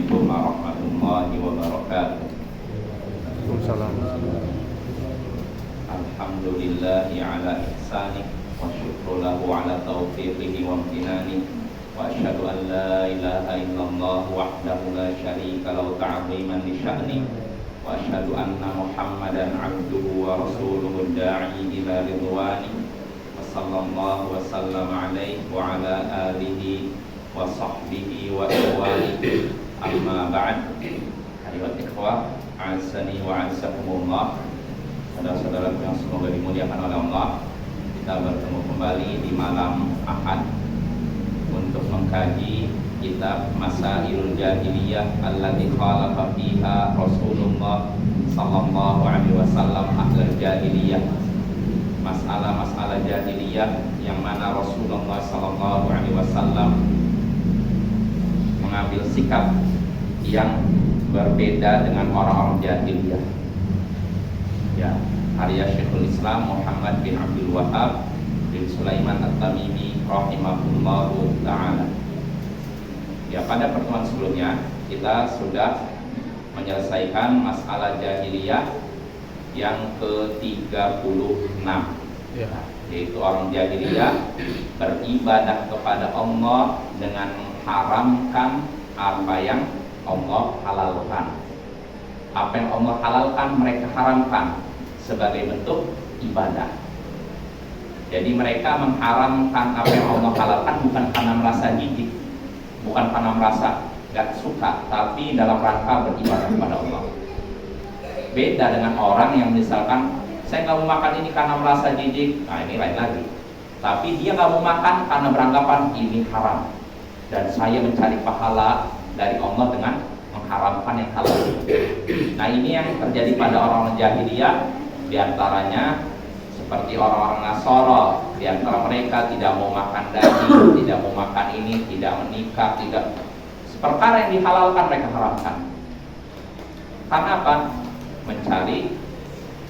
Assalamualaikum warahmatullahi wabarakatuh. Alhamdulillahi ala ihsanih wa syukru lahu ala taufiqihi wa amtinani wa asyhadu an la ilaha illallah wahdahu la syarika lahu ta'ziman li sya'ni wa asyhadu anna Muhammadan abduhu wa rasuluhu da'i ila ridwani wa sallallahu wa sallam alaihi wa ala alihi wa sahbihi wa ikhwani. Amma ba'd. Ayuhal ikhwah, azani wa azakumullah. Saudara-saudara yang semoga dimuliakan oleh Allah, kita bertemu kembali di malam Ahad untuk mengkaji kitab Masailul Jahiliyah allati khalafa fiha Rasulullah sallallahu alaihi wasallam ahlul jahiliyah. Masalah-masalah jahiliyah yang mana Rasulullah sallallahu alaihi wasallam mengambil sikap yang berbeda dengan orang-orang jahiliyah. Ya, karya Syekhul Islam Muhammad bin Abdul Wahhab bin Sulaiman At-Tamimi rahimahullahu ta'ala. Ya, pada pertemuan sebelumnya kita sudah menyelesaikan masalah jahiliyah yang ke-36, ya, yaitu orang jahiliyah beribadah kepada Allah dengan mengharamkan apa yang Allah halalkan. Apa yang Allah halalkan mereka haramkan sebagai bentuk ibadah. Jadi mereka mengharamkan apa yang Allah halalkan bukan karena merasa jijik, bukan karena merasa gak suka, tapi dalam rangka beribadah kepada Allah. Beda dengan orang yang misalkan saya gak mau makan ini karena merasa jijik, nah ini lain lagi. Tapi dia gak mau makan karena beranggapan ini haram, dan saya mencari pahala dari Allah dengan mengharamkan yang halal. Nah, ini yang terjadi pada orang-orang jahiliyah, diantaranya seperti orang-orang Nasara. Di antara mereka tidak mau makan daging, tidak mau makan ini, tidak menikah, tidak perkara yang dihalalkan mereka haramkan. Karena apa? Mencari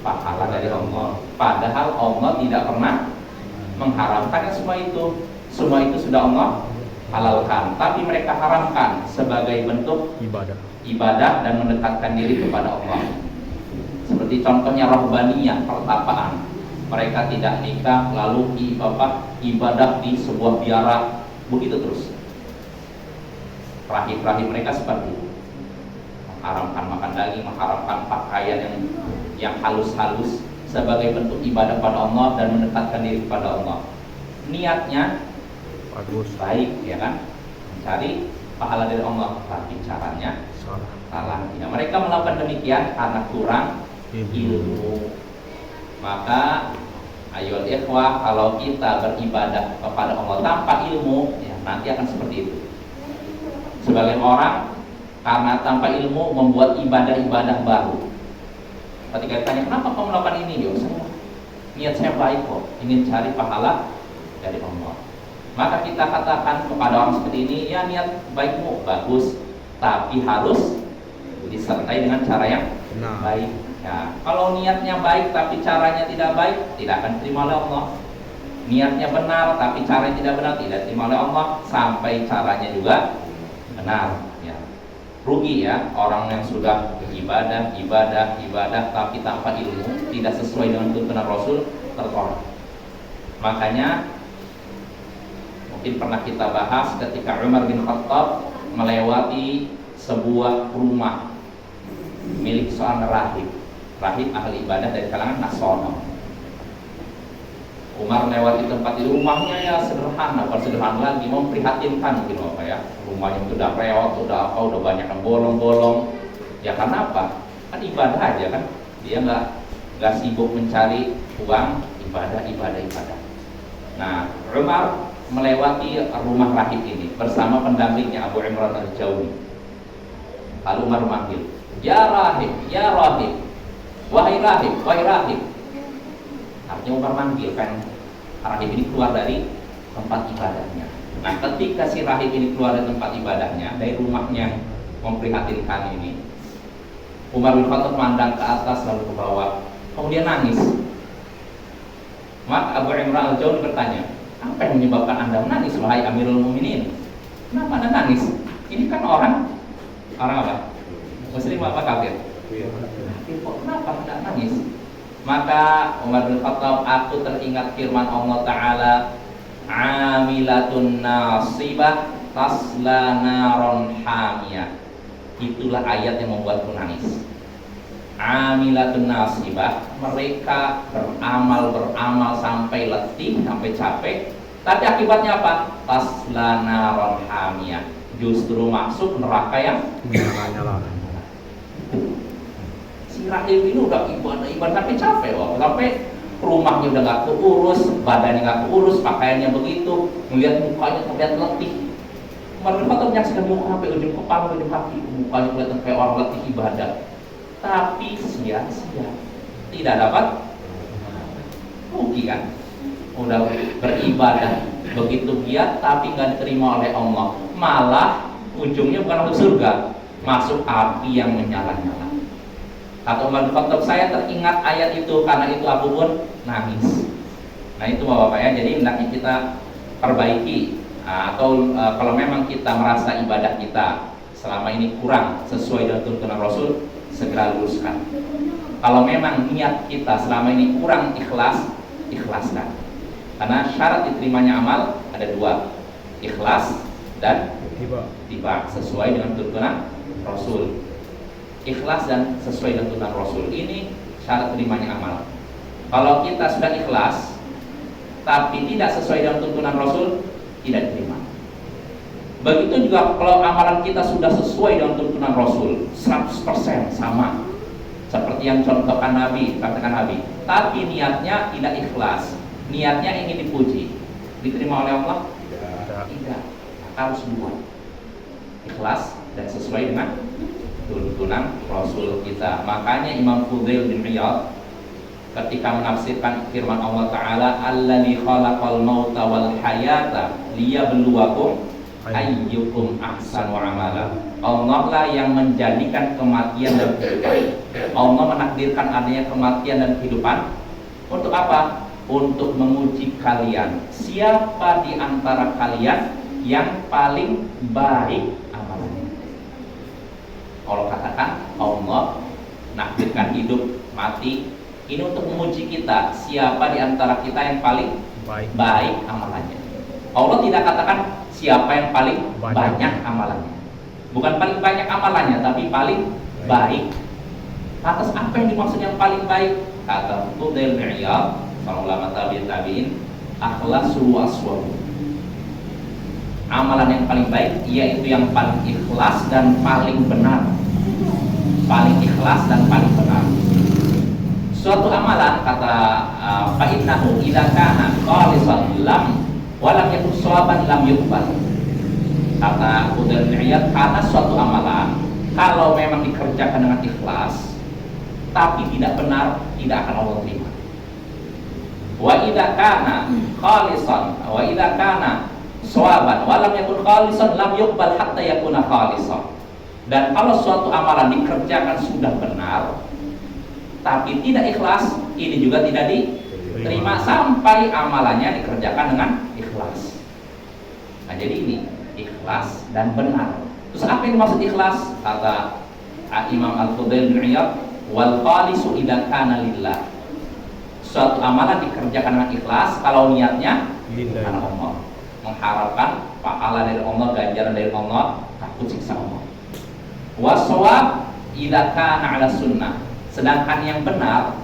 pahala dari Allah. Padahal Allah tidak pernah mengharamkan semua itu. Semua itu sudah Allah halalkan, tapi mereka haramkan sebagai bentuk ibadah dan mendekatkan diri kepada Allah. Seperti contohnya rahbaniyah, pertapaan. Mereka tidak nikah lalu ibadah di sebuah biara, begitu terus. Rahib-rahib mereka seperti itu. Mengharamkan makan daging, mengharamkan pakaian yang halus-halus sebagai bentuk ibadah pada Allah dan mendekatkan diri kepada Allah. Niatnya bagus, baik, ya kan, mencari pahala dari Allah, tapi caranya salah. Ya, mereka melakukan demikian karena kurang ilmu. Maka ayo ikhwah, kalau kita beribadah kepada Allah tanpa ilmu, ya nanti akan seperti itu. Sebagian orang karena tanpa ilmu membuat ibadah-ibadah baru. Ketika ditanya kenapa kamu melakukan ini, ya niat saya baik kok, ingin cari pahala dari Allah. Maka kita katakan kepada orang seperti ini, ya niat baikmu bagus, tapi harus disertai dengan cara yang baik. Ya, kalau niatnya baik tapi caranya tidak baik, tidak akan diterima oleh Allah. Niatnya benar tapi caranya tidak benar, tidak diterima oleh Allah, sampai caranya juga benar. Ya, rugi ya orang yang sudah ibadah tapi tanpa ilmu, tidak sesuai dengan tuntunan Rasul, tertolak. Makanya mungkin pernah kita bahas ketika Umar bin Khattab melewati sebuah rumah milik seorang rahib ahli ibadah dari kalangan Nasrani. Umar melewati tempat itu, rumahnya ya sederhana, bukan sederhana lagi, memprihatinkan mungkin apa ya. Rumahnya sudah reot, udah banyak yang bolong-bolong. Ya karena apa? Kan ibadah aja kan. Dia nggak sibuk mencari uang, ibadah. Nah, Umar melewati rumah rahib ini bersama pendampingnya Abu Imran Al-Jawni. Lalu Umar memanggil, ya rahib, wahai rahib. Artinya Umar manggil kan rahib ini keluar dari tempat ibadahnya. Nah, ketika si rahib ini keluar dari tempat ibadahnya, dari rumahnya memprihatinkan ini, Umar bin Khattab memandang ke atas lalu ke bawah, kemudian nangis. Maka Abu Imran Al-Jawni bertanya, apa yang menyebabkan Anda menangis wahai Amirul Mukminin? Kenapa Anda nangis? Ini kan orang Orang apa? Muslim apa kafir? Kafir. Kok kenapa tidak nangis? Maka Umar bin Khattab, aku teringat firman Allah Ta'ala, amilatun nasibah tasla naron hamiyah. Itulah ayat yang membuatku nangis. Amilatun nasibah, mereka beramal sampai letih, sampai capek, tapi akibatnya apa? Tasla naron hamiyah, justru masuk neraka yang menyala-nyala. Si Rahim ini udah ibadah sampai capek, sampai rumahnya udah gak keurus, badannya gak keurus, pakaiannya begitu, melihat mukanya terlihat letih. Umar bin Khattab menyaksikan muka sampai ujung kepala, ujung kaki, mukanya kelihatan kayak orang letih ibadah, tapi sia-sia, tidak dapat rugi kan? Udah beribadah begitu giat, tapi nggak diterima oleh Allah, malah ujungnya bukan masuk surga, masuk api yang menyala-nyala. Kata Umar bin Khattab, saya teringat ayat itu, karena itu aku pun nangis. Nah itu Bapak ya, jadi hendaknya kita perbaiki, atau kalau memang kita merasa ibadah kita selama ini kurang sesuai dengan tuntunan Rasul, segera luruskan. Kalau memang niat kita selama ini kurang ikhlas, ikhlaskan. Karena syarat diterimanya amal ada dua, ikhlas dan tiba sesuai dengan tuntunan Rasul. Ikhlas dan sesuai dengan tuntunan Rasul, ini syarat terimanya amal. Kalau kita sudah ikhlas tapi tidak sesuai dengan tuntunan Rasul, tidak diterima. Begitu juga kalau amalan kita sudah sesuai dengan tuntunan Rasul 100% sama seperti yang contohkan Nabi, katakan Nabi, tapi niatnya tidak ikhlas, niatnya ingin dipuji, diterima oleh Allah? Tidak. Harus dua, ikhlas dan sesuai dengan tuntunan Rasul kita. Makanya Imam Fudail bin Iyad ketika menafsirkan firman Allah Ta'ala, alladzi khalaqal mauta wal hayata liyabluwakum ayyukum ahsanu amala. Allah lah yang menjadikan kematian dan kehidupan. Allah menakdirkan adanya kematian dan kehidupan untuk apa? Untuk menguji kalian, siapa di antara kalian yang paling baik amalannya. Allah katakan, Allah nakdirkan hidup mati ini untuk menguji kita, siapa di antara kita yang paling baik amalannya. Allah tidak katakan siapa yang paling banyak amalannya, bukan paling banyak amalannya, tapi paling baik. Atas apa yang dimaksud yang paling baik? Kata Fudail bin Iyad, para ulama tabi'in, akhlasul waswab. Amalan yang paling baik yaitu yang paling ikhlas dan paling benar. Paling ikhlas dan paling benar. Suatu amalan, kata fa innahu idza kana khalisan lam wa lam yakun shawaban lam yuqbal. Kata Fudail bin Iyad, karena suatu amalan kalau memang dikerjakan dengan ikhlas tapi tidak benar, tidak akan Allah terima. Wa idza kana khalisan wa idza kana shawaban wa lam yakun khalisan lam yuqbal hatta yakuna khalisan. Dan kalau suatu amalan dikerjakan sudah benar tapi tidak ikhlas, ini juga tidak diterima sampai amalannya dikerjakan dengan ikhlas. Nah jadi ini ikhlas dan benar. Terus apa yang dimaksud ikhlas? Kata Imam Al-Fudail bin Iyad, wal khalisu idza kana lillah. Suatu amalan dikerjakan dengan ikhlas kalau niatnya karena Allah, mengharapkan pahala dari Allah, ganjaran dari Allah, takut siksa Allah. Wasawab idza kana ala sunnah. Sedangkan yang benar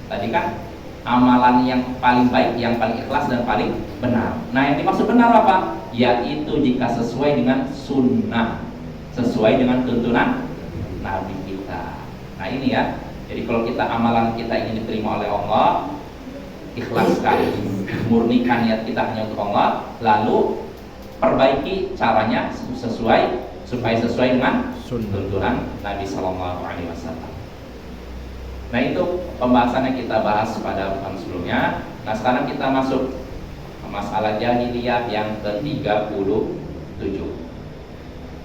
tadi kan amalan yang paling baik, yang paling ikhlas dan paling benar. Nah yang dimaksud benar apa? Yaitu jika sesuai dengan sunnah, sesuai dengan tuntunan Nabi kita. Nah ini ya. Jadi kalau kita amalan kita ingin diterima oleh Allah, ikhlaskan, murnikan niat kita hanya untuk Allah, lalu perbaiki caranya supaya sesuai dengan tuntunan Nabi Sallallahu Alaihi Wasallam. Nah itu pembahasan yang kita bahas pada bulan sebelumnya. Nah sekarang kita masuk ke masalah jahiliyah yang ke-37.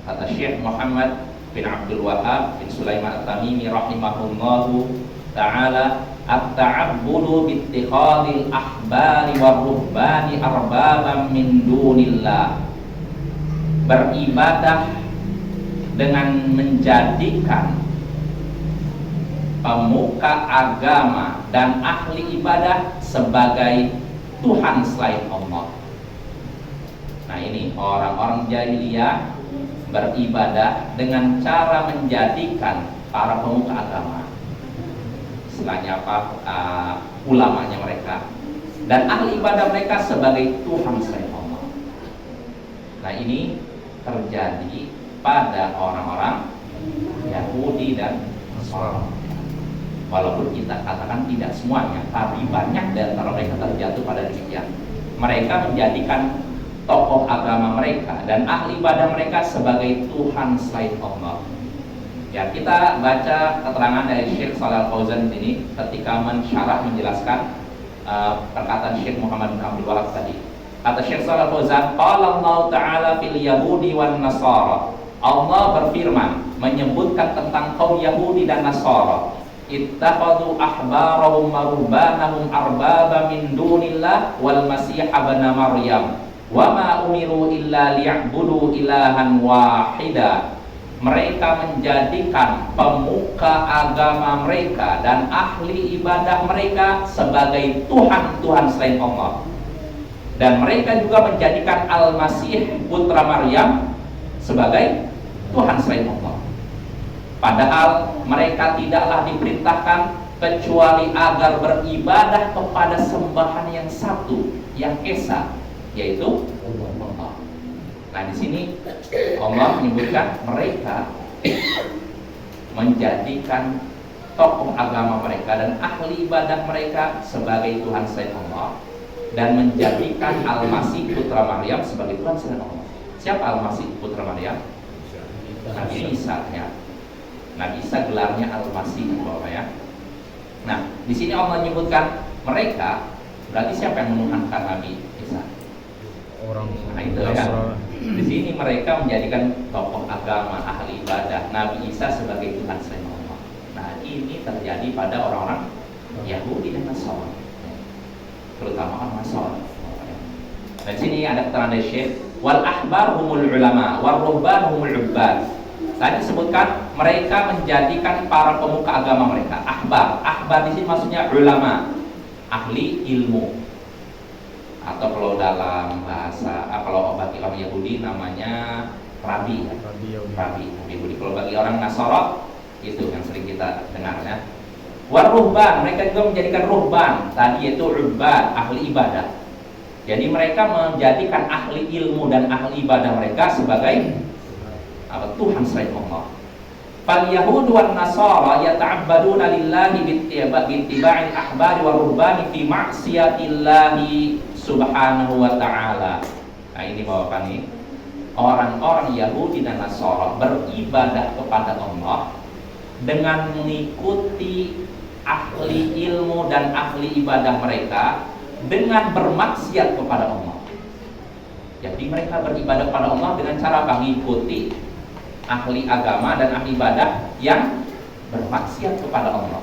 Kata Syekh Muhammad bin Abdul Wahab bin Sulaiman At-Tamimi rahimahullahu ta'ala, at-ta'abbudu bittikhadil ahbari war-ruhbani arbaban min dunillah. Beribadah dengan menjadikan pemuka agama dan ahli ibadah sebagai Tuhan selain Allah. Nah, ini orang-orang jahiliyah beribadah dengan cara menjadikan para pemuka agama, istilahnya ulamanya mereka, dan ahli ibadah mereka sebagai Tuhan selain Allah. Nah, ini terjadi pada orang-orang Yahudi dan Nasrani. Walaupun kita katakan tidak semuanya, tapi banyak dari antara mereka terjatuh pada demikian. Mereka menjadikan tokoh agama mereka dan ahli ibadah mereka sebagai Tuhan selain Allah. Ya, kita baca keterangan dari Syekh Shalal Fauzan ini ketika menjelaskan perkataan Syekh Muhammad bin Abdul Wahab tadi. Kata Syekh Shalal Fauzan, qala Allah Ta'ala fil Yahudi wan Nasara. Allah berfirman menyebutkan tentang kaum Yahudi dan Nasara. Ittakhadhu ahbarahum wa rubbanahum arbaba min dunillah wal masih ibn Maryam wa ma umiru illa liya'budu ilahan wahida. Mereka menjadikan pemuka agama mereka dan ahli ibadah mereka sebagai Tuhan-Tuhan selain Allah. Dan mereka juga menjadikan Al-Masih putra Maryam sebagai Tuhan selain Allah. Padahal mereka tidaklah diperintahkan kecuali agar beribadah kepada sembahan yang satu, yang esa, yaitu Allah. Nah, di sini Allah menyebutkan mereka menjadikan tokoh agama mereka dan ahli ibadah mereka sebagai Tuhan selain Allah, dan menjadikan Al-Masih putra Maryam sebagai Tuhan selain Allah. Siapa Al-Masih putra Maryam? Nabi Isa, ya. Nabi Isa gelarnya Al-Masih, Bapak ya. Nah, di sini Allah menyebutkan mereka, berarti siapa yang menuhankan Nabi Isa? Orang. Nah, itu ya. Di sini mereka menjadikan tokoh agama, ahli ibadah Nabi Isa sebagai Tuhan selain Allah. Nah, ini terjadi pada orang-orang Yahudi dan Nasrani, terutama orang Nasrani. Dan di sini ada keterangan dari Syekh, wal ahbar humul ulama, wal ruhban humul ubbad. Tadi disebutkan mereka menjadikan para pemuka agama mereka ahbar. Ahbar di sini maksudnya ulama, ahli ilmu. Atau kalau dalam bahasa, kalau bagi orang Yahudi namanya rabi, ya. Rabi Yahudi. Kalau bagi orang Nasara itu yang sering kita dengar ya. Waruhban, mereka juga menjadikan ruhban, tadi yaitu ubbad, ahli ibadah. Jadi mereka menjadikan ahli ilmu dan ahli ibadah mereka sebagai Tuhan selain Allah. Fal Yahud wan Nasara yata'abbaduna lillahi bittiba'il ahbari wa ruhbani fi ma'siyatillahi subhanahu wa ta'ala. Nah, ini Bapak nih, orang-orang Yahudi dan Nasara beribadah kepada Allah dengan mengikuti ahli ilmu dan ahli ibadah mereka dengan bermaksiat kepada Allah. Jadi mereka beribadah kepada Allah dengan cara mengikuti ahli agama dan ahli ibadah yang bermaksiat kepada Allah.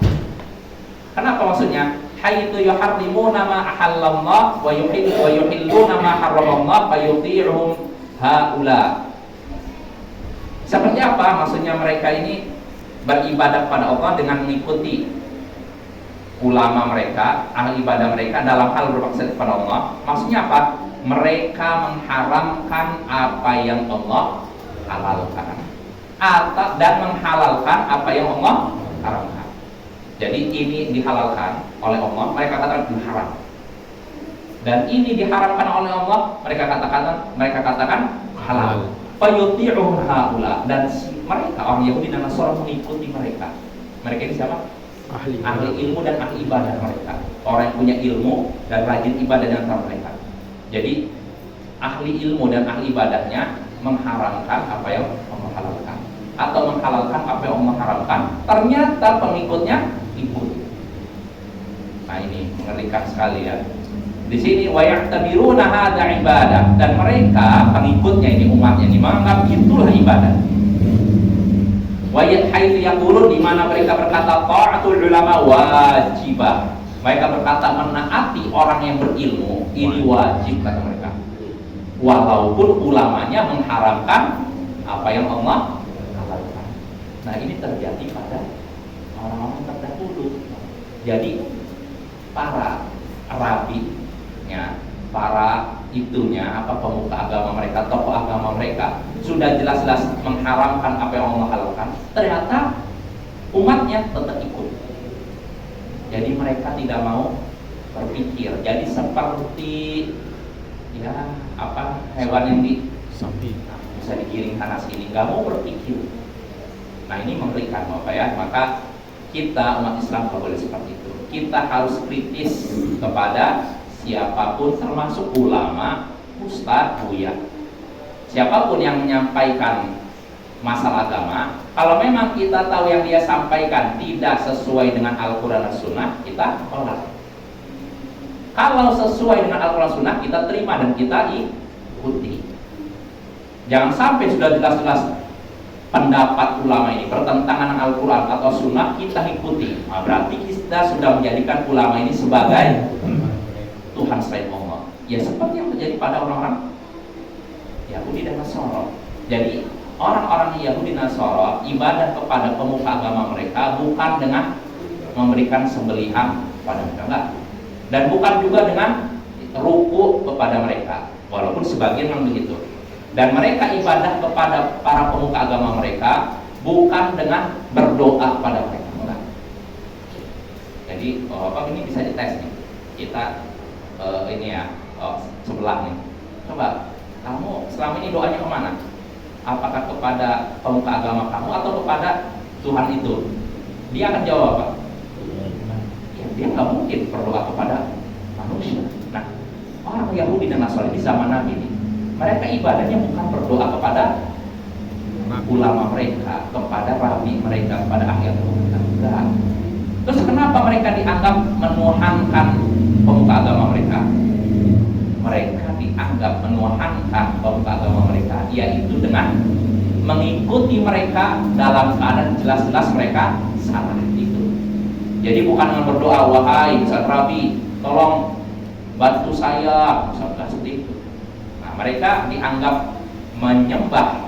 Kenapa maksudnya? Haitsu yuharrimuna ma ahallallah wa yuhilluna ma harramallah fa yuti'uhum haula. Seperti apa maksudnya mereka ini beribadah kepada Allah dengan mengikuti ulama mereka, ahli ibadah mereka dalam hal bermaksiat kepada Allah? Maksudnya apa? Mereka mengharamkan apa yang Allah halalkan dan menghalalkan apa yang Allah haramkan. Jadi ini dihalalkan oleh Allah, mereka katakan itu haram. Dan ini diharamkan oleh Allah, mereka katakan halal. Fayuti'uhum haula, dan mereka orang Yahudi dan Nasrani mengikuti mereka. Mereka ini siapa? Ahli ilmu dan ahli ibadah mereka. Orang yang punya ilmu dan rajin ibadah di antara mereka. Jadi ahli ilmu dan ahli ibadahnya mengharamkan apa yang Allah halalkan atau menghalalkan apa yang Allah haramkan. Ternyata pengikutnya ikut. Nah, ini mengerikan sekali ya. Di sini wa ya'tabiruna hadza ibadah, dan mereka pengikutnya ini, umatnya ini menganggap itulah ibadah. Wa haitsu yaqulun, di mana mereka berkata ta'atul ulama wajibah. Mereka berkata menaati orang yang berilmu ini wajib, kata mereka. Walaupun ulamanya mengharamkan apa yang Allah halalkan. Nah, ini terjadi pada orang-orang terdahulu. Jadi para rabi, ya, para pemuka agama mereka, tokoh agama mereka sudah jelas-jelas mengharamkan apa yang Allah halalkan. Ternyata umatnya tetap ikut. Jadi mereka tidak mau berpikir. Jadi seperti hewan yang bisa digiring sana sini, nggak mau berpikir. Nah, ini mengerikan Bapak ya. Maka kita umat Islam nggak boleh seperti itu. Kita harus kritis kepada siapapun, termasuk ulama, ustadz, buya, siapapun yang menyampaikan masalah agama. Kalau memang kita tahu yang dia sampaikan tidak sesuai dengan Al-Quran dan Sunnah, kita tolak. Kalau sesuai dengan Al-Quran dan Sunnah, kita terima dan kita ikuti. Jangan sampai sudah jelas-jelas pendapat ulama ini bertentangan dengan Al-Quran atau Sunnah, kita ikuti. Nah, berarti kita sudah menjadikan ulama ini sebagai Tuhan selain Allah. Ya seperti yang terjadi pada orang-orang Yahudi dan Nasara. Jadi orang-orang Yahudi dan Nasara ibadah kepada pemuka agama mereka bukan dengan memberikan sembelihan kepada mereka, enggak. Dan bukan juga dengan ruku kepada mereka, walaupun sebagian memang begitu. Dan mereka ibadah kepada para pemuka agama mereka bukan dengan berdoa kepada mereka, enggak. Jadi ini bisa dites nih. Kita sebelah nih. Coba kamu selama ini doanya kemana? Apakah kepada pemuka agama kamu atau kepada Tuhan itu? Dia akan jawab apa? Ya, dia nggak mungkin berdoa kepada manusia. Nah, orang Yahudi dan Nasrani di zaman Nabi ini, mereka ibadahnya bukan berdoa kepada ulama mereka, kepada rabi mereka, kepada ahli mereka. Enggak. Terus kenapa mereka dianggap menuhankan pemuka agama mereka? Mereka dianggap menuhankan pemuka agama mereka, yaitu dengan mengikuti mereka dalam keadaan jelas-jelas mereka salah itu. Jadi bukan dengan berdoa, wahai Ustaz Rabi, tolong bantu saya, misalnya seperti itu. Nah, mereka dianggap menyembah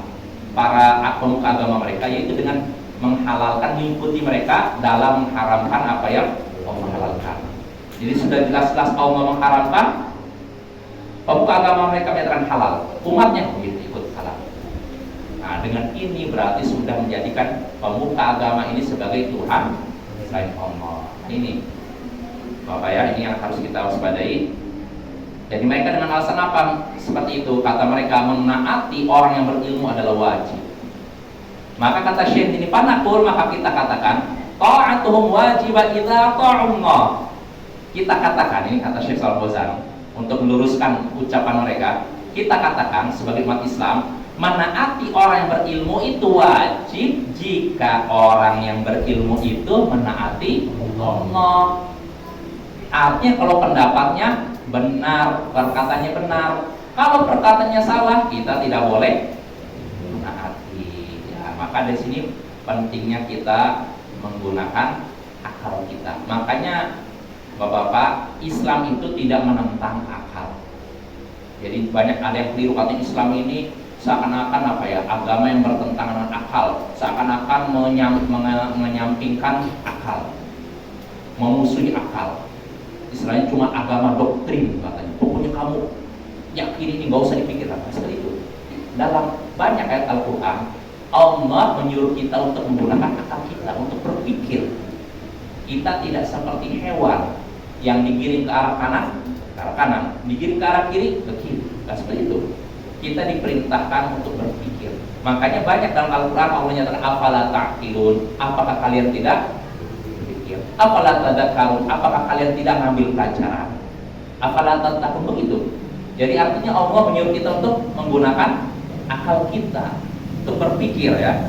para pemuka agama mereka, yaitu dengan menghalalkan, mengikuti mereka dalam mengharamkan apa yang Allah halalkan. Jadi sudah jelas-jelas Allah mengharamkan, pemuka agama mereka menyatakan halal, umatnya begitu ikut halal. Nah, dengan ini berarti sudah menjadikan pemuka agama ini sebagai Tuhan selain Allah. Ini Bapak ya, ini yang harus kita waspadai. Jadi mereka dengan alasan apa seperti itu? Kata mereka, menaati orang yang berilmu adalah wajib. Maka kata Syekh ini, panakul, maka kita katakan ta'atuhum wajibah idza ta'umna. Kita katakan, ini kata Syekh Shalal Fauzan, untuk meluruskan ucapan mereka, kita katakan sebagai umat Islam, menaati orang yang berilmu itu wajib jika orang yang berilmu itu menaati Allah. Artinya kalau pendapatnya benar, perkataannya benar. Kalau perkataannya salah, kita tidak boleh menaati. Ya, maka di sini pentingnya kita menggunakan akal kita. Makanya Bapak-bapak, Islam itu tidak menentang akal. Jadi banyak ada yang keliru, katanya Islam ini seakan-akan agama yang bertentangan dengan akal, seakan-akan menyampingkan akal, memusuhi akal. Istilahnya cuma agama doktrin katanya. Pokoknya kamu yakin ini, nggak usah dipikirkan seperti itu. Dalam banyak ayat Al-Quran, Allah menyuruh kita untuk menggunakan akal kita untuk berpikir. Kita tidak seperti hewan yang digiring ke arah kanan, digiring ke arah kiri, ke kiri. Nah, seperti itu. Kita diperintahkan untuk berpikir. Makanya banyak dalam Al-Quran Allah menyatakan afala ta'qilun, apakah kalian tidak berpikir? Afala tadakkarun, apakah kalian tidak mengambil pelajaran? Afala tattaqun, begitu. Jadi artinya Allah menyuruh kita untuk menggunakan akal kita untuk berpikir ya.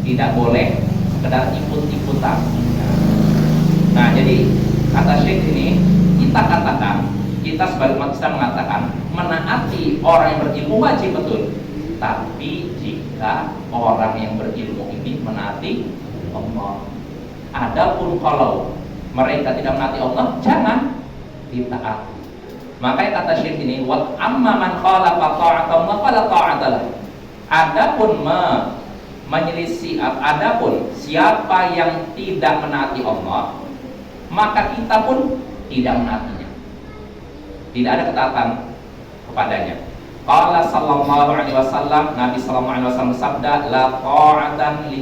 Tidak boleh sekedar ikut-ikutan. Nah, jadi kata Syekh ini, kita katakan, kita sebagai umat Islam mengatakan menaati orang yang berilmu wajib, betul. Tapi jika orang yang berilmu ini menaati Allah. Adapun kalau mereka tidak menaati Allah, jangan ditaati. Makanya kata Syekh ini, wa amma man khalafa ta'ata Allah fala ta'ata lah. Adapun menyelisih. Adapun siapa yang tidak menaati Allah, maka kita pun tidak menaatinya. Tidak ada ketaatan kepadanya. Qala sallallahu alaihi wasallam, Nabi sallallahu alaihi wasallam bersabda, la ta'atan li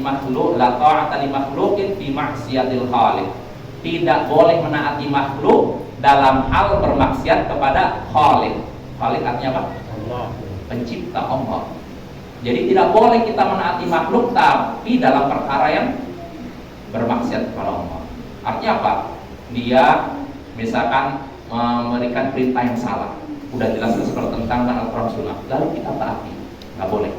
makhluqin fi ma'siyatil khaliq. Tidak boleh menaati makhluk dalam hal bermaksiat kepada Khaliq. Khaliq artinya apa? Allah. Pencipta, Allah. Jadi tidak boleh kita menaati makhluk tapi dalam perkara yang bermaksiat kepada Allah. Artinya apa? Dia misalkan memberikan perintah yang salah, udah jelas bertentangan dengan Al-Quran Sunnah, lalu kita taati, nggak boleh,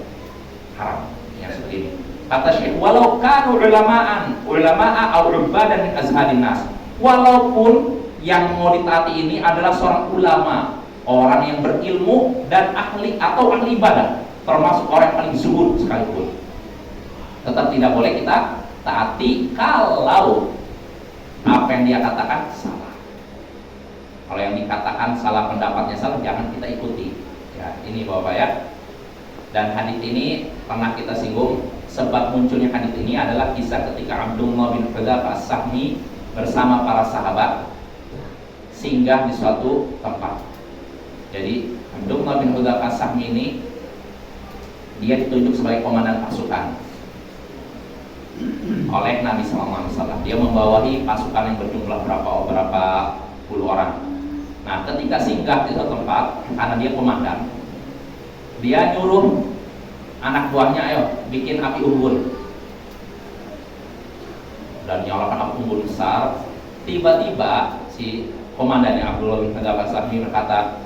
haram. Yang seperti ini. Kata Syekh, walau kanu ulama'a au ubadan min azhadin nas. Walaupun yang mau ditaati ini adalah seorang ulama, orang yang berilmu dan ahli atau ahli ibadah, termasuk orang yang paling zuhud sekalipun, tetap tidak boleh kita taati kalau apa yang dia katakan salah. Kalau yang dikatakan salah, pendapatnya salah, jangan kita ikuti. Ya, ini Bapak ya. Dan hadis ini pernah kita singgung. Sebab munculnya hadis ini adalah kisah ketika Abdullah bin Hudzafah As-Sahmi bersama para sahabat singgah di suatu tempat. Jadi Abdullah bin Hudzafah As-Sahmi ini dia ditunjuk sebagai komandan pasukan oleh Nabi SAW. Dia membawahi pasukan yang berjumlah berapa puluh orang. Nah, ketika singgah di suatu tempat, karena dia komandan, dia nyuruh anak buahnya, ayo bikin api unggun, dan nyalakan api unggun besar. Tiba-tiba si komandannya Abdullah bin Hudzafah As-Sahmi berkata,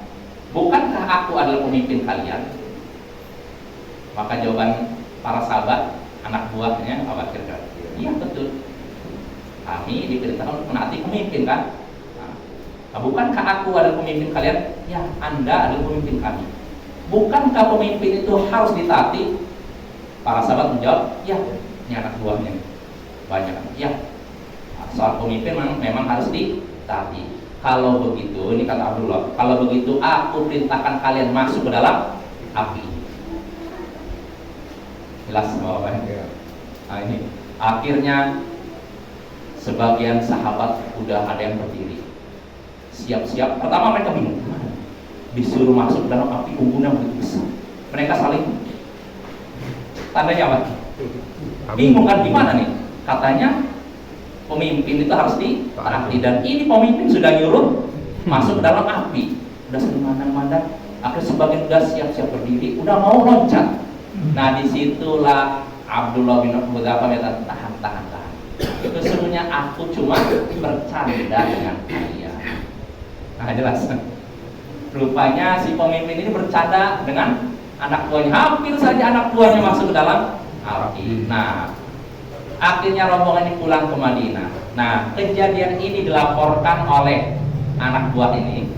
bukankah aku adalah pemimpin kalian? Maka jawaban para sahabat, anak buahnya, apa kira-kira? Iya betul, kami diperintahkan untuk menaati pemimpin kan? Nah, bukankah aku adalah pemimpin kalian? Ya, Anda adalah pemimpin kami. Bukankah pemimpin itu harus ditaati? Para sahabat menjawab, ya, ini anak buahnya banyak. Ya, soal pemimpin memang harus ditaati. Kalau begitu, ini kata Abdullah, kalau begitu aku perintahkan kalian masuk ke dalam api. Jelas Bapak? Nah ini, akhirnya sebagian sahabat udah ada yang berdiri, siap-siap. Pertama mereka bingung, disuruh masuk dalam api unggun yang begitu besar. Mereka saling tandanya apa? Bingung kan, gimana nih? Katanya pemimpin itu harus ditaati, dan ini pemimpin sudah nyuruh masuk ke dalam api. Udah sering mandang-mandang, akhirnya sebagian udah siap-siap berdiri, udah mau loncat. Nah disitulah Abdullah bin Hudzafah berkata, tahan. Sesungguhnya aku cuma bercanda dengan kalian. Nah jelas. Rupanya si pemimpin ini bercanda dengan anak buahnya. Hampir saja anak buahnya masuk ke dalam api. Nah, akhirnya rombongan ini pulang ke Madinah. Nah, kejadian ini dilaporkan oleh anak buah ini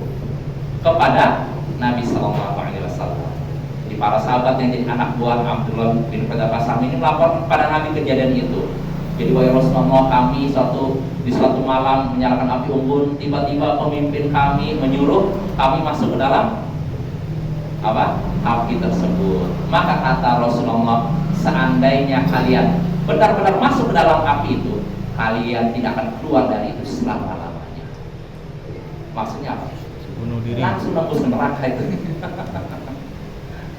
kepada Nabi Sallallahu Alaihi Wasallam. Jadi para sahabat yang jadi anak buah Abdullah bin Hudzafah As-Sahmi ini melaporkan kepada Nabi kejadian itu. Jadi wahai Rasulullah, kami di suatu malam menyalakan api unggun, tiba-tiba pemimpin kami menyuruh kami masuk ke dalam api tersebut. Maka kata Rasulullah, seandainya kalian benar-benar masuk ke dalam api itu, kalian tidak akan keluar dari itu selama-lamanya. Maksudnya apa? Bunuh diri. Langsung nembus neraka itu.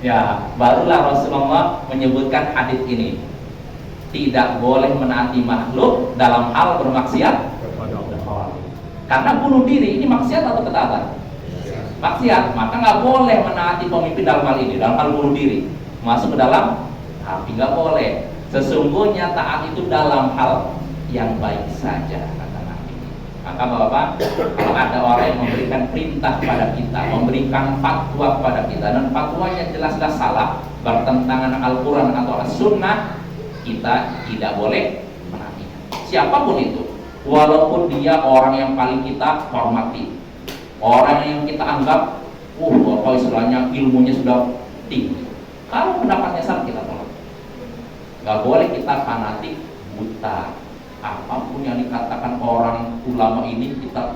Ya, barulah Rasulullah menyebutkan hadis ini. Tidak boleh menaati makhluk dalam hal bermaksiat. Karena bunuh diri ini maksiat atau ketaatan? Maksiat. Maka nggak boleh menaati pemimpin dalam hal ini, dalam hal bunuh diri. Masuk ke dalam api nggak boleh. Sesungguhnya taat itu dalam hal yang baik saja, kata Nabi. Maka Bapak, kalau ada orang yang memberikan perintah pada kita, memberikan fatwa kepada kita, dan fatwanya jelas-jelas salah, bertentangan dengan Al-Quran atau As-Sunnah, kita tidak boleh menaatinya. Siapapun itu, walaupun dia orang yang paling kita hormati, orang yang kita anggap, istilahnya ilmunya sudah tinggi. Kalau pendapatnya salah, kita tolak. Gak boleh kita fanatik buta. Apapun yang dikatakan orang ulama ini kita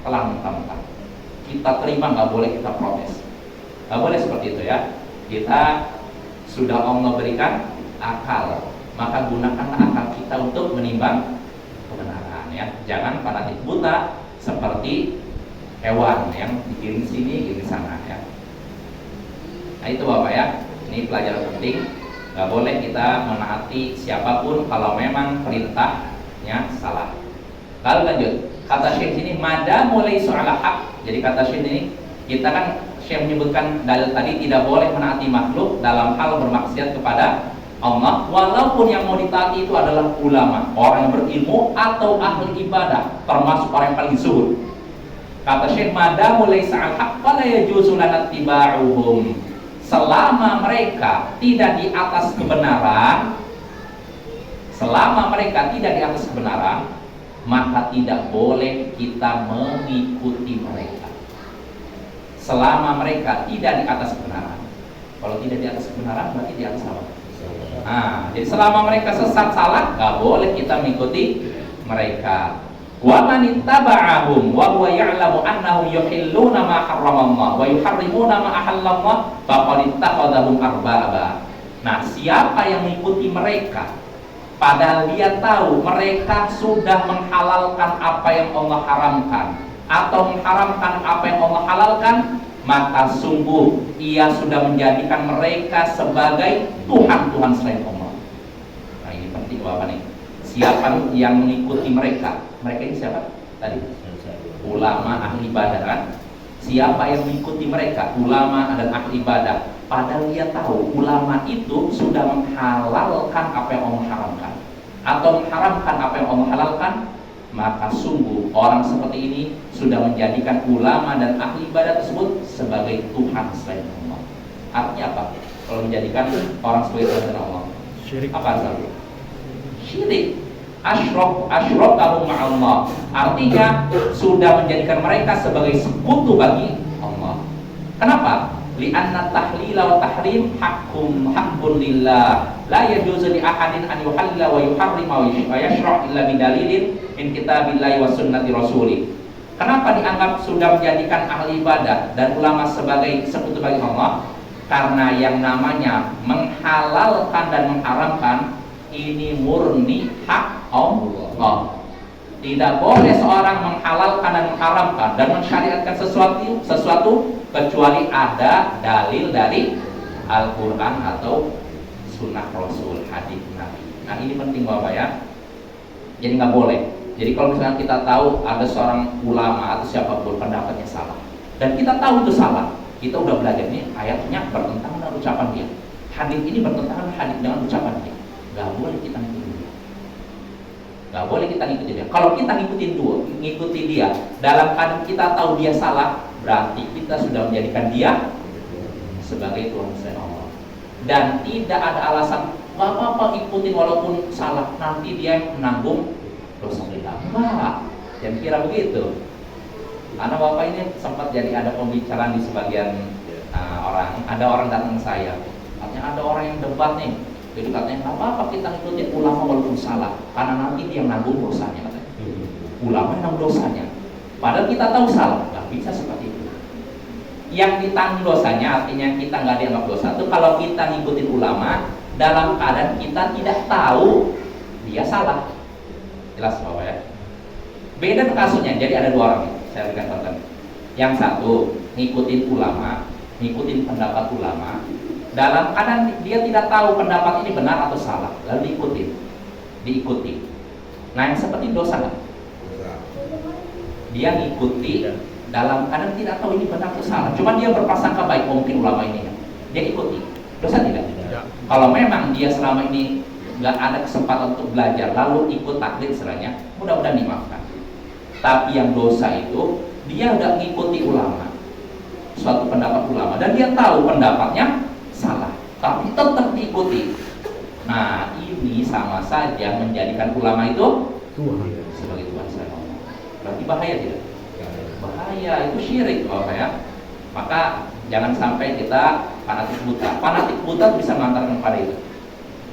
telan mentah-mentah. Kita terima, gak boleh kita protes. Gak boleh seperti itu ya. Kita sudah Allah berikan akal. Maka gunakanlah akal kita untuk menimbang kebenaran ya. Jangan fanatik buta seperti hewan yang giring sini, giring sana ya. Nah itu Bapak ya, ini pelajaran penting. Gak boleh kita menaati siapapun kalau memang perintahnya salah. Lalu lanjut, kata Syekh ini mada mulai soal hak. Jadi kata Syekh ini, kita kan Syekh menyebutkan dalil tadi tidak boleh menaati makhluk dalam hal bermaksiat kepada Allah, walaupun yang mau ditaati itu adalah ulama, orang yang berilmu atau ahli ibadah, termasuk orang yang paling zuhud. Kata Syekh mada mulai soal hak fala yajuzu lana tiba'uhum. Selama mereka tidak di atas kebenaran, maka tidak boleh kita mengikuti mereka. Selama mereka tidak di atas kebenaran. Kalau tidak di atas kebenaran berarti di atas apa? Jadi selama mereka sesat salah, gak boleh kita mengikuti mereka. Wa man ittaba'ahum wa huwa ya'lamu annahum yuhilluna ma harramallah wa yuharrimuna ma ahallallah faqad ittakhadhahum arbaba. Nah, siapa yang mengikuti mereka padahal dia tahu mereka sudah menghalalkan apa yang Allah haramkan atau mengharamkan apa yang Allah halalkan, maka sungguh ia sudah menjadikan mereka sebagai Tuhan-Tuhan selain Allah. Nah ini penting Bapak nih. Siapa yang mengikuti mereka? Mereka ini siapa? Tadi ulama ahli ibadah kan? Siapa yang mengikuti mereka? Ulama dan ahli ibadah. Padahal dia tahu ulama itu sudah menghalalkan apa yang Allah haramkan atau mengharamkan apa yang Allah halalkan, maka sungguh orang seperti ini sudah menjadikan ulama dan ahli ibadah tersebut sebagai Tuhan selain Allah. Artinya apa? Kalau menjadikan orang sebagai Tuhan selain Allah, syirik. Apa artinya? Syirik. Asyrokahum ma'allah. Artinya sudah menjadikan mereka sebagai sekutu bagi Allah. Kenapa? Li'anna tahlila wa tahrim haqqun lillah. La yajuzu li ahadin an yuhalla wa yuharrima wa yashra' illa bidalilin min kitabillahi wa sunnati rasulih. Kenapa dianggap sudah menjadikan ahli ibadah dan ulama sebagai sekutu bagi Allah? Karena yang namanya menghalalkan dan mengharamkan ini murni hak Allah. Tidak boleh seorang menghalalkan dan mengharamkan dan mensyariatkan sesuatu kecuali ada dalil dari Al-Quran atau sunnah Rasul, hadis Nabi. Nah ini penting Bapak ya. Jadi nggak boleh. Jadi kalau misalnya kita tahu ada seorang ulama atau siapapun pendapatnya salah dan kita tahu itu salah, kita udah belajar nih ayatnya bertentangan dengan ucapan dia, hadis ini bertentangan dengan ucapan dia, nggak boleh kita ngikutin dia. Nggak boleh kita ngikutin dia. Kalau kita ngikuti dia dalam keadaan kita tahu dia salah, berarti kita sudah menjadikan dia sebagai Tuhan selain Allah. Dan tidak ada alasan apa-apa ikutin walaupun salah, nanti dia yang menanggung dosa kita. Enggak, jangan kira begitu. Karena Bapak ini sempat jadi ada pembicaraan di sebagian orang. Ada orang datang ke saya, katanya ada orang yang debat nih. Jadi katanya nggak apa-apa kita ngikutin ulama walaupun salah, karena nanti dia menanggung dosanya katanya. Ulama yang menanggung dosanya. Padahal kita tahu salah, nggak bisa seperti itu. Yang ditanggung dosanya artinya kita nggak dianggap dosa itu kalau kita ngikutin ulama dalam keadaan kita tidak tahu dia salah. Jelas Bapak ya. Beda kasusnya. Jadi ada dua orang nih, saya berikan contoh. Yang satu ngikutin ulama, ngikutin pendapat ulama dalam keadaan dia tidak tahu pendapat ini benar atau salah, lalu diikuti. Nah yang seperti dosa nggak? Dia ngikuti dalam keadaan tidak tahu ini benar atau salah, cuma dia berprasangka baik, mungkin ulama ini ya, dia ikuti. Dosa tidak? Kalau memang dia selama ini nggak ada kesempatan untuk belajar lalu ikut taklid istilahnya, mudah-mudahan dimaafkan. Tapi yang dosa itu dia udah ngikuti ulama, suatu pendapat ulama, dan dia tahu pendapatnya salah, tapi tetap diikuti. Nah ini sama saja menjadikan ulama itu Tuhan sebagai Tuhan selain Allah. Berarti bahaya tidak? Bahaya, itu syirik Bapak ya. Maka jangan sampai kita fanatik buta. Fanatik buta bisa mengantarkan kepada itu,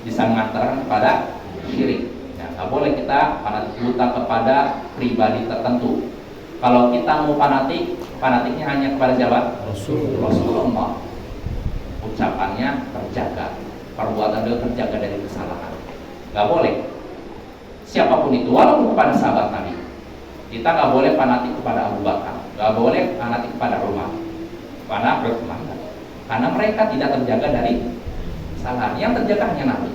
bisa mengantarkan kepada syirik. Nah, nggak boleh kita fanatik buta kepada pribadi tertentu. Kalau kita mau fanatiknya hanya kepada siapa? Rasulullah. Ucapannya terjaga, perbuatan beliau terjaga dari kesalahan. Nggak boleh. Siapapun itu, walaupun kepada sahabat Nabi, kita nggak boleh fanatik kepada Abu Bakar, nggak boleh fanatik kepada Umar, kepada Utsman, karena mereka tidak terjaga dari kesalahan. Yang terjaga hanya Nabi.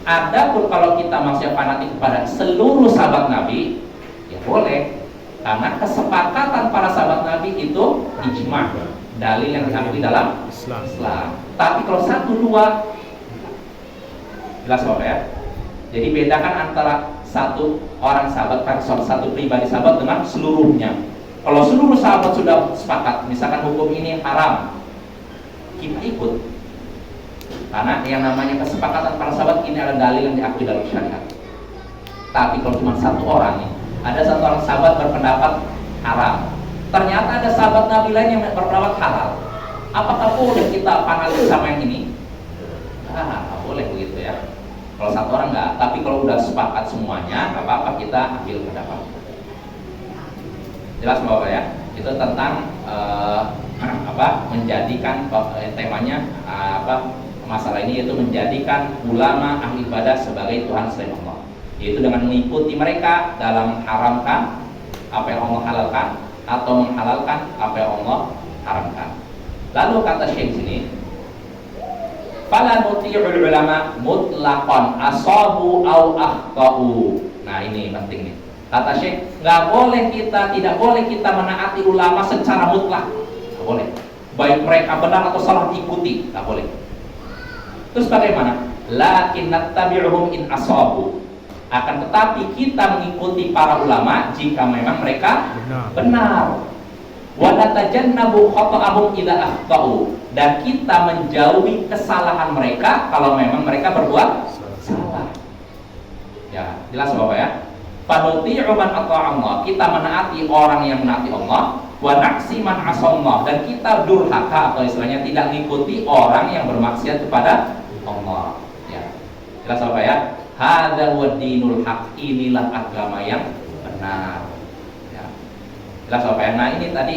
Adapun kalau kita masih fanatik kepada seluruh sahabat Nabi, ya boleh, karena kesepakatan para sahabat Nabi itu ijma, dalil yang diakui dalam Islam. Tapi kalau satu dua, jelas ya. Jadi bedakan antara satu orang sahabat, satu pribadi sahabat dengan seluruhnya. Kalau seluruh sahabat sudah sepakat, misalkan hukum ini haram, kita ikut. Karena yang namanya kesepakatan para sahabat ini adalah dalil yang diakui dalam syariat. Tapi kalau cuma satu orang nih, ada satu orang sahabat berpendapat haram, ternyata ada sahabat Nabi lain yang berpendapat halal. Apakah boleh kita fanatik sama yang ini? Nggak boleh begitu ya. Kalau satu orang nggak, tapi kalau udah sepakat semuanya, nggak apa-apa kita ambil pendapat. Jelas Bapak ya? Itu tentang menjadikan temanya masalah ini yaitu menjadikan ulama ahli ibadah sebagai Tuhan selain Allah. Yaitu dengan mengikuti mereka dalam haramkan apa yang Allah halalkan atau menghalalkan apa yang Allah haramkan. Lalu kata Syekh sini, fala nuti'ul ulama mutlaqan asabu au akhtau. Nah, ini penting nih. Kata Syekh, tidak boleh kita menaati ulama secara mutlak. Enggak boleh. Baik mereka benar atau salah diikuti, enggak boleh. Terus bagaimana? Lakin nattabi'uhum in asabu. Akan tetapi kita mengikuti para ulama jika memang mereka benar. Wa natajannabu khata'ahum idza akhtau. Dan kita menjauhi kesalahan mereka kalau memang mereka berbuat salah. Ya, jelas Bapak ya. Fanuti'u man ata'allah. Kita menaati orang yang menaati Allah, wa naqsi man asallah, dan kita durhaka atau istilahnya tidak mengikuti orang yang bermaksiat kepada Allah. Ya. Jelas Bapak ya. Hadza wa dinul haq. Inilah agama yang benar. Ya. Jelas Bapak ya. Nah, ini tadi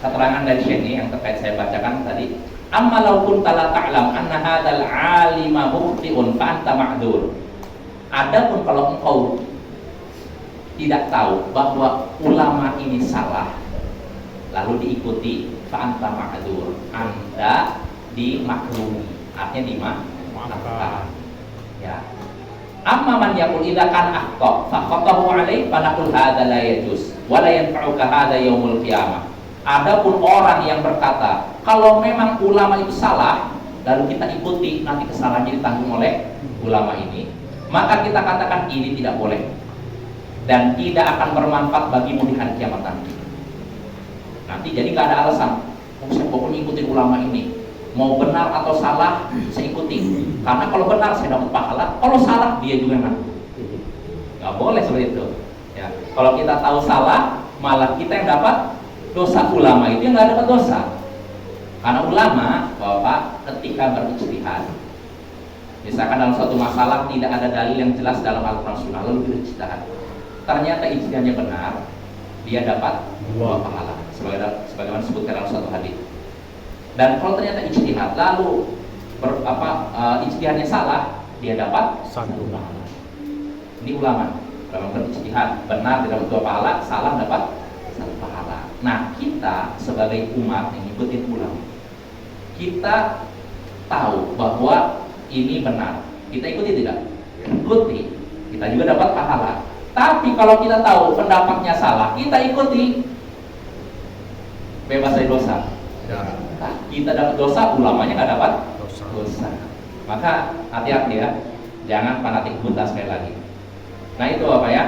keterangan dari Syekh ini yang terkait saya bacakan tadi. Amma law kunta la ta'lam anna hadzal 'alima mukhti'un fa anta ma'dzur. Adapun kalau engkau tidak tahu bahwa ulama ini salah lalu diikuti, fa anta ma'dzur. Anda dimaklumi. Artinya dimaafkan. Ya. Amma man yaqul idza kana akhta fa khatahu 'alaihi fa naqul hadza la yajuz wa la yanfa'uka hadza yaumul qiyamah. Adapun orang yang berkata kalau memang ulama itu salah lalu kita ikuti, nanti kesalahannya ditanggung oleh ulama ini, maka kita katakan ini tidak boleh dan tidak akan bermanfaat bagimu di hari kiamat nanti. Jadi nggak ada alasan, saya pokoknya ikutin ulama ini, mau benar atau salah saya ikuti, karena kalau benar saya dapat pahala, kalau salah dia juga nanti. Nggak boleh seperti itu. Ya. Kalau kita tahu salah, malah kita yang dapat dosa, ulama itu yang nggak dapat dosa. Karena ulama, Bapak, ketika berijtihad, misalkan dalam suatu masalah tidak ada dalil yang jelas dalam Al-Quran Sunnah, lalu berijtihad, ternyata ijtihadnya benar, dia dapat dua pahala, sebagaimana disebutkan dalam suatu hadis. Dan kalau ternyata ijtihad lalu ijtihadnya salah, dia dapat satu pahala. Ini ulama berijtihad, benar dia dapat dua pahala, salah dapat satu pahala. Nah, kita sebagai umat yang ikutin ulama, kita tahu bahwa ini benar, kita ikuti tidak? Ikuti, kita juga dapat pahala. Tapi kalau kita tahu pendapatnya salah, kita ikuti, bebas dari dosa. Nah, kita dapat dosa, ulamanya nggak dapat dosa. Maka hati-hati ya, jangan fanatik buta sekali lagi. Nah itu Bapak ya.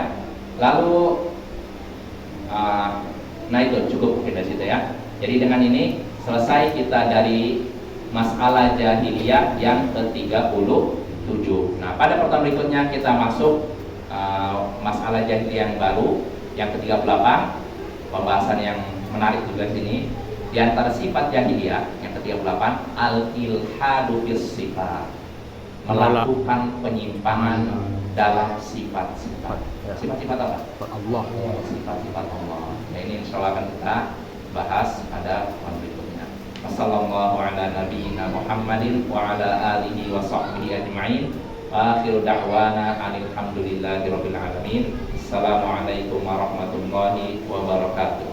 Lalu nah itu cukup mungkin dari situ ya. Jadi dengan ini selesai kita dari masalah jahiliyah yang ke-37. Nah, pada pertemuan berikutnya kita masuk masalah jahiliyah yang baru yang ke-38. Pembahasan yang menarik juga di sini. Di antara sifat jahiliyah yang ke-38, al-ilhadu fis sifat. Melakukan penyimpangan dalam sifat-sifat. Sifat-sifat apa? Allah. Sifat-sifat Allah. Nah, ini insyaallah akan kita bahas pada pertemuan berikutnya. Wassalamualaikum warahmatullahi wabarakatuh. ajma'in. Akhiru da'wana anil hamdulillahi rabbil alamin. Assalamualaikum warahmatullahi wabarakatuh.